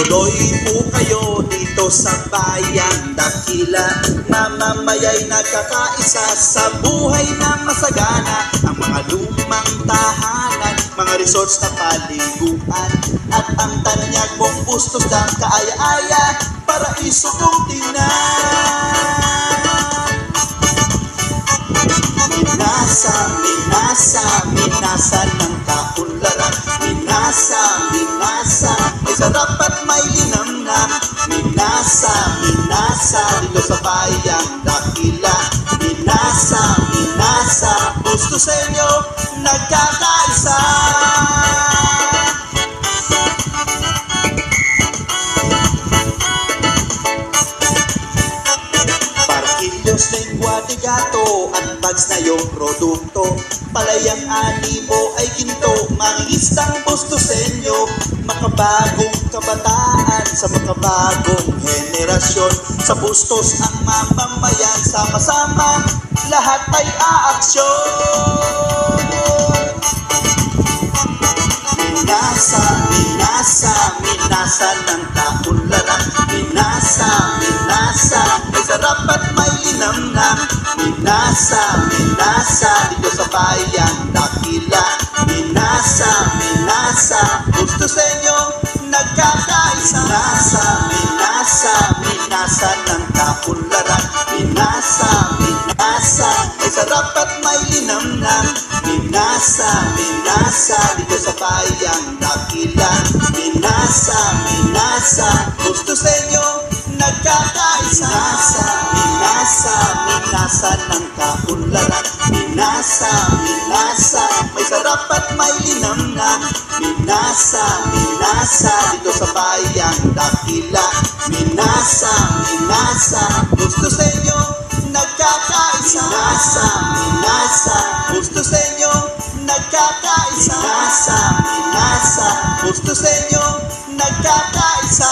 Tuloy po kayo dito sa bayan Dakila. Mamamaya'y nagkakaisa sa buhay na masagana. Ang mga lumang tahanan, mga resorts na paliguan, at ang tanyag mong bustos ng kaaya-aya, paraiso kong tingnan. Minasa, minasa, minasa ng kaunlaran. Minasa, minasa, may sarap at may linamnam. Minasa, minasa, dito sa bayang Dakila. Minasa, minasa, gusto sa inyo, nagkakaisa. Parkillos, lengua de gato, at bags na yung produkto. Palayang animo ay ginto, mangingisang bostosenyo. Makabagong kabataan sa makabagong henerasyon. Sa bustos ang mamamayan, sama-sama, lahat ay aaksyon. Minasa, minasa, minasa ng kaunlaran. Minasa, minasa, may sarap at may linamnam. Minasa, minasa, dito sa bayang Dakila. Minasa, minasa, gusto sa inyo, nagkakaisa. Minasa, minasa, minasa ng kaunlaran. Minasa, minasa, may sarap at may linamnam. Minasa, minasa, dito sa bayang Dakila. Minasa, minasa, gusto sa inyo, nagkakaisa. Minasa, minasa, minasa ng kaunlaran. Minasa, minasa, may sarap at may linamnam. Minasa, minasa, dito sa bayang Dakila. Minasa, minasa, gusto sa inyo, nagkakaisa. Minasa, minasa, gusto sa inyo, nagkakaisa. Minasa, minasa, gusto sa inyo, nagkakaisa.